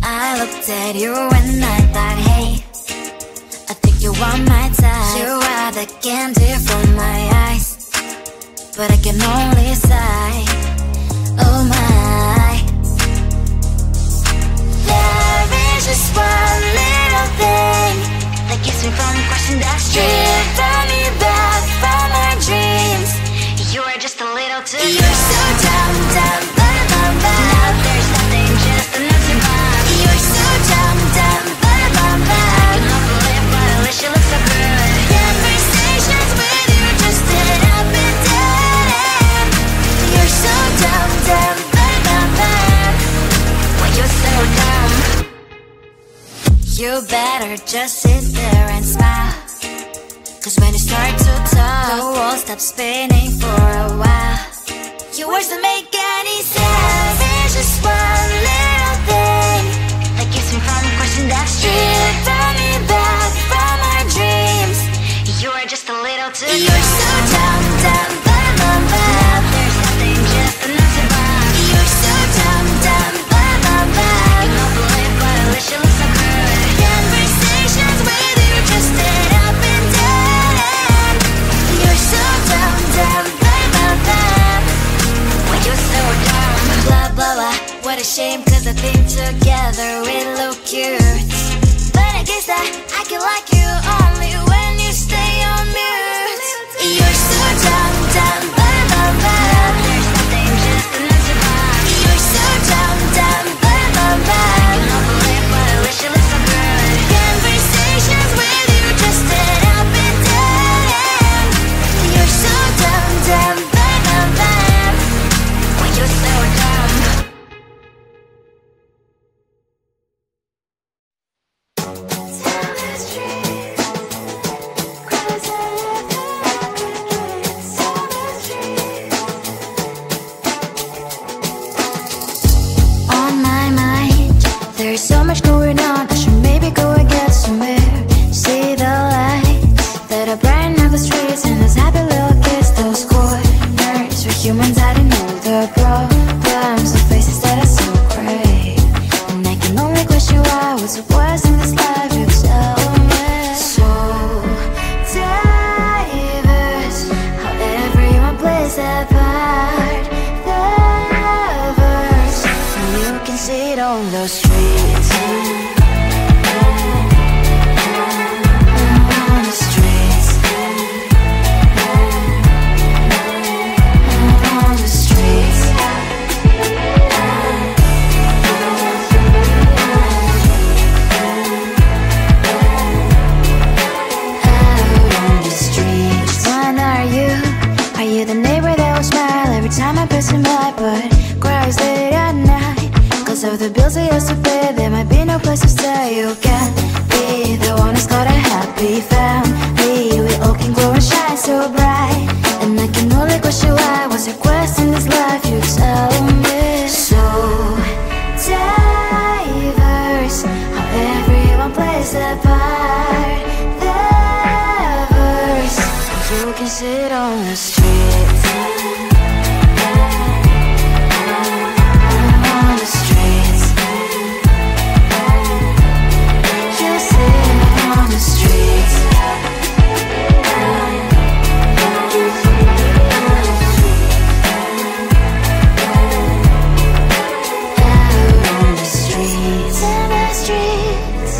I looked at you and I thought, hey, I think you are my type. You are the candy from my eyes, but I can only sigh, oh my. There is just one little thing that keeps me from crossing that street. Drive me back from my dreams. You are just a little too good. You're so dumb, dumb, bum, bum, bum. Now there's nothing, just enough to buy. You're so dumb, dumb, bum, bum, bum. I cannot believe, but at least you look so good. Conversations with you just end up in dead end. You're so dumb, dumb, bum, bum, bum. When you're so dumb, you better just sit there and smile. Cause when you start to talk, the world stops spinning for a while. Your words don't make any sense. There's just one little thing that keeps me from crossing that street. Draw me back from our dreams. You are just a little too good. You're so dumb, dumb, bum, bum, bum. There's nothing, just enough to buy. You're so dumb, dumb, bum, bum, bum. I cannot believe, but at least you look so good. Conversations with you just end up in dead end. You're so dumb, dumb, bum, bum, bum. When you're so dumb, blah, blah, blah. What a shame, cause I think together we look cute. But I guess that I can like you only when you stay on mute. You're so dumb, dumb, bum, bum, bum. There's nothing, just enough to buy. You're so dumb, dumb, bum, bum, bum. I cannot believe, but at least you look so good. Conversations with you just end up in dead end. You're so dumb, dumb, bum, bum, bum. When you're so dumb. On my mind, there's so much going on. I should maybe go and get somewhere. See the lights that are brighten up the streets, and those happy little kids, those corners where humans hiding all the problems, the faces that are so gray. And I can only question why, what's the worst in this life? You tell me. So diverse, how everyone plays their part. The verse, and you can see it on the streets. On the streets. On the streets. Out on the streets. Which one are you? Are you the neighbor that will smile every time I pass him by, but cries late at night? Cause of the bills I used to pay, there might be no place to stay. You can be the one who's got a happy family. We all can glow and shine so bright. And I can only question why, what's your quest in this life? You tell me. So diverse, how everyone plays their part. The verse, you can sit on the streets. On the streets. You sit on the streets. Out on the streets. In the streets.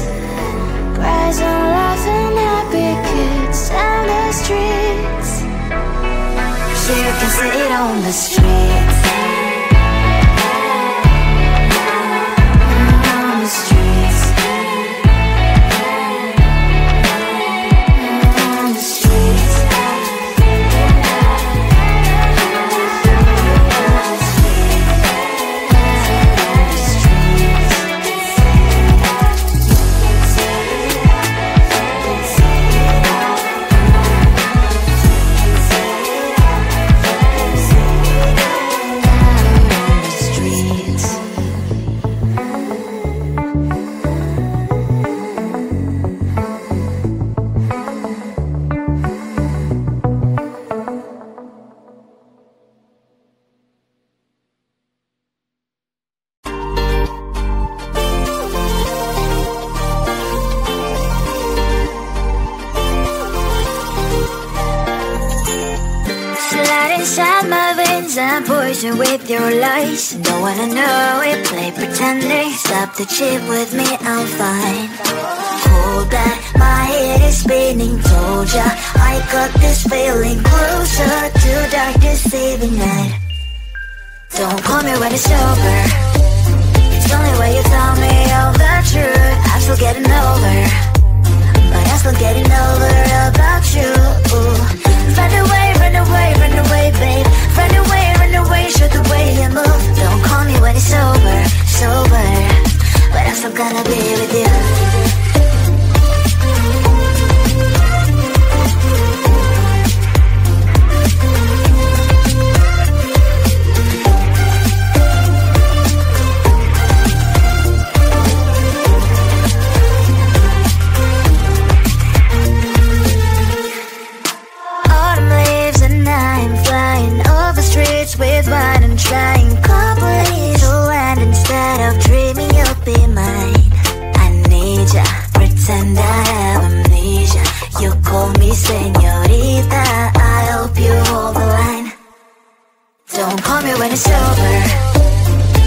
Cries and laughing happy kids. Down the streets. You can see poison with your lies. Don't wanna know it, play pretending. Stop the chip with me, I'm fine. Hold that, my head is spinning. Told ya, I got this feeling. Closer to dark deceiving night. Don't call me when it's over. It's the only way you tell me all the truth. I'm still getting over, but I'm still getting over about you. Run away, run away, run away, babe. Run away, show the way you move. Don't call me when it's over, sober, but I'm still gonna be with you. With wine and trying couples to land instead of dreaming you'll be mine. I need ya, pretend I have amnesia. You call me señorita, I hope you hold the line. Don't call me when it's over.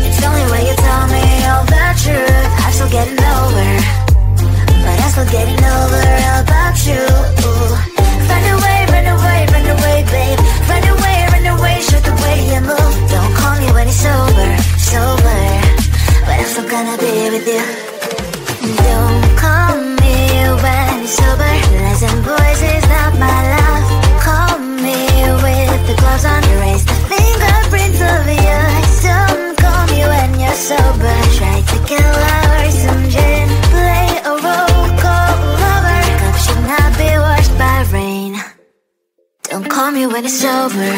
It's the only way you tell me all the truth. I'm still getting over, but I'm still getting over about you. Run away, run away, run away, babe. Run away, show the way you move. Don't call me when it's over, sober, but I'm still gonna be with you. Don't call me when it's sober. Listen, boys, is not my love. Call me with the gloves on. Erase the fingerprints of yours. Don't call me when you're sober. Try to kill our some gin. Play a role, call lover. Cup should not be washed by rain. Don't call me when it's over.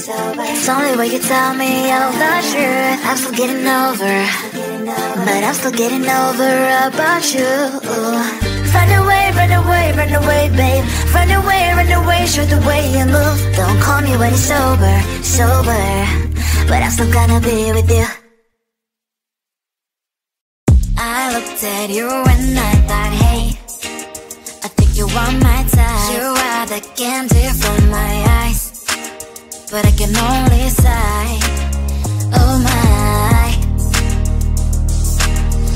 It's only way you tell me all the truth. I'm still getting over, but I'm still getting over about you. Run away, run away, run away, babe. Run away, show the way you move. Don't call me when it's sober, sober, but I'm still gonna be with you. I looked at you and I thought, hey, I think you are my type. You are the candy from my eyes, but I can only sigh, oh my.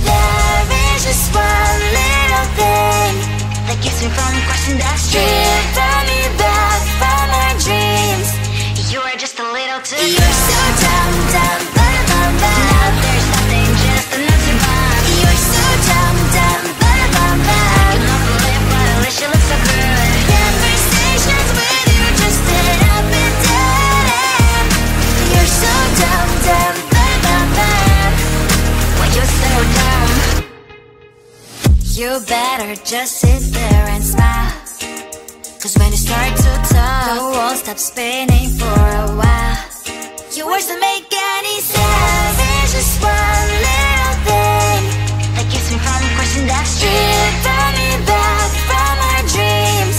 There is just one little thing that keeps me from crossing that street. Drive me back from my dreams. You are just a little too good. You're so dumb, dumb, ba-da-bum-bum. Now there's nothing, just enough to bomb. You're so dumb, dumb, ba-da-bum-bum. I cannot believe what I wish you look so good. Conversations with you just sit up and down. You're so dumb, dumb, ba-da-bum-bum. When you're so dumb, you better just sit there and smile. Cause when you start to talk, the world stops spinning for a while. Your words don't make any sense. There's just one little thing that keeps me from crossing that street. Draw me back from our dreams.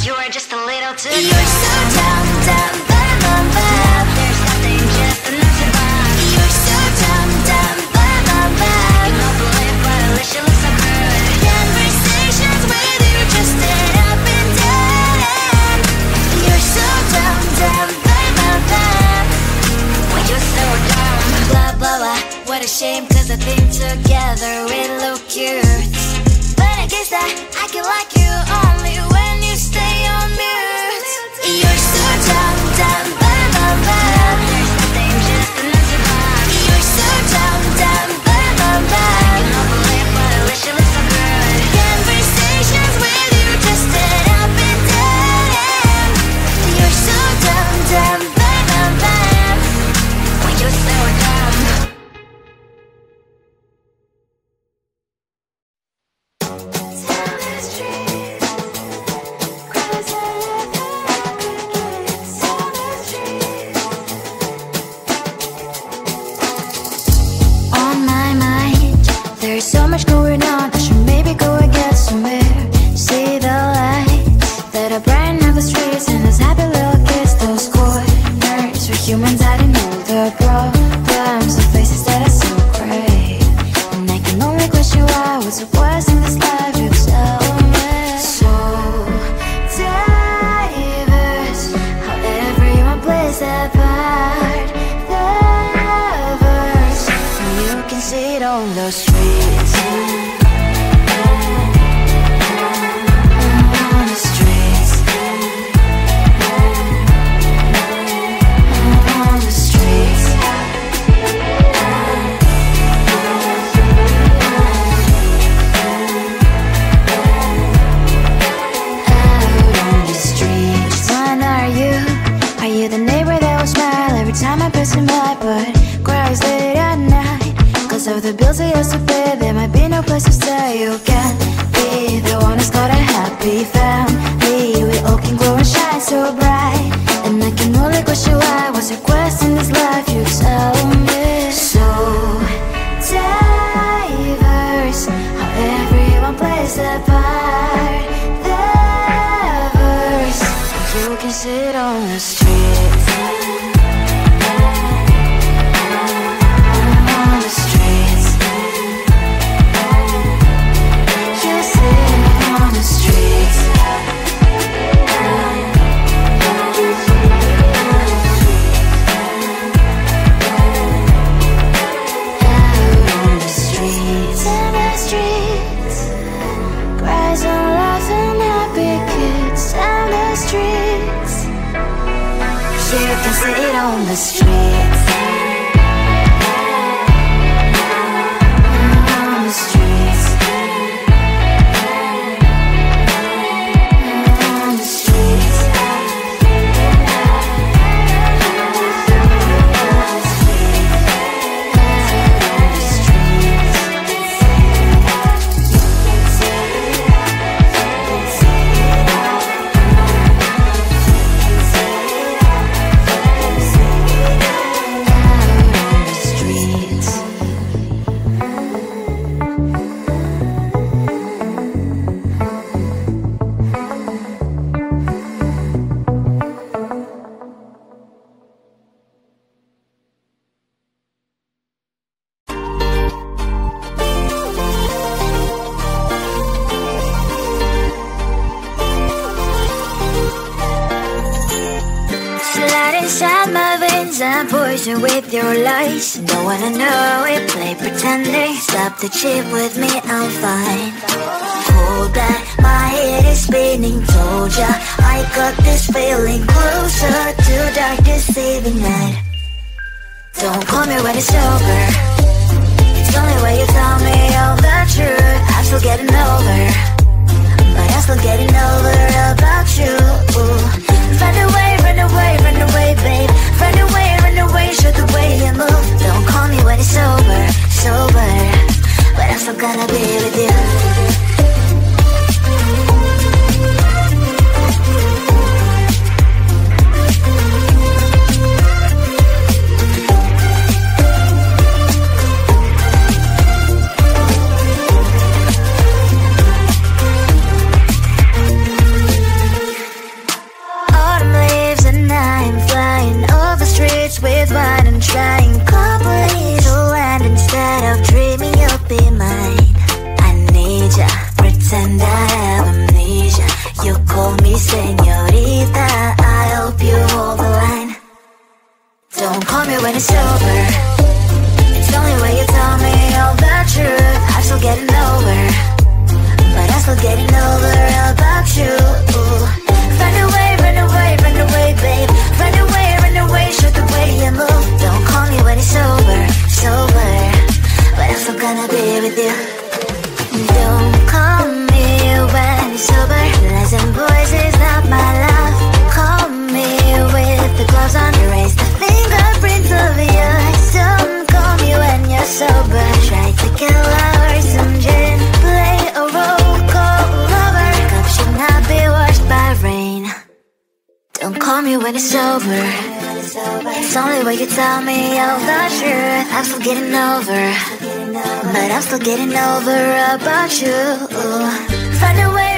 You are just a little too good. You're so dumb, dumb, ba-da-bum-bum. There's nothing, just enough to bomb. You're so dumb, dumb, ba-da-bum-bum. I cannot believe what I wish you look so good. Conversations with you just sit up and down. You're so dumb, dumb, ba-da-bum-bum. When you're so dumb, blah, blah, blah. What a shame, cause I think together we look cute. But I guess that I can like you only when you stay on mute. You're so dumb, dumb, ba-da-bum-bum. There's nothing, just enough to bomb. You're so dumb, dumb, ba-da-bum-bum. I cannot believe what I wish you look so good. Conversations with you just sit up and down. You're so dumb, dumb, ba-da-bum-bum. When you're so dumb. On my mind, there's so much going on. I should maybe go and get somewhere. See the lights that are brighten up the streets, and those happy little kids, those corners where humans hiding all the problems, the faces that are so gray. And I can only question why, what's the worst in this life, you tell me. So diverse, how everyone plays their part. on the streets. On the streets. On the streets. The neighbor that will smile every time I pass him by, but cries late at night. Cause of the bills I used to pay, there might be no place to stay. You can be the one who's got a happy family. We all can glow and shine so bright. And I can only question why. What's your quest in this life? You tell me. So diverse, how everyone plays their part. Their verse, you can sit on the street. Sit on the streets. On the streets. On the streets. And poison with your lies. Don't wanna know it, play pretending. Stop the chip with me, I'm fine. Hold back, my head is spinning. Told ya, I got this feeling closer to dark deceiving night. Don't call me when it's over. It's only when you tell me all the truth. I'm still getting over, but I'm still getting over about you. Run away, run away, run away, babe. Run away, show the way you move. Don't call me when it's sober, but I'm still gonna be with you. With wine and trying company to land instead of dreaming you'll be mine. I need ya, pretend I have amnesia. You call me señorita, I hope you hold the line. Don't call me when it's over. It's only when you tell me all the truth. I'm still getting over, but I'm still getting over about you. Run away, run away, run away, babe. Run away, show the way you move. Don't call me when it's over, but I'm still gonna be with you. Don't call me when it's over. Lies and boys is not my love. Call me with the gloves on. Erase the fingerprints of yours. Don't call me when you're sober. Try to kill hours, some gin. Play a role, call lover. Cup should not be washed by rain. Don't call me when it's over. It's only when you tell me all the truth. I'm still getting over, but I'm still getting over about you. Find a way.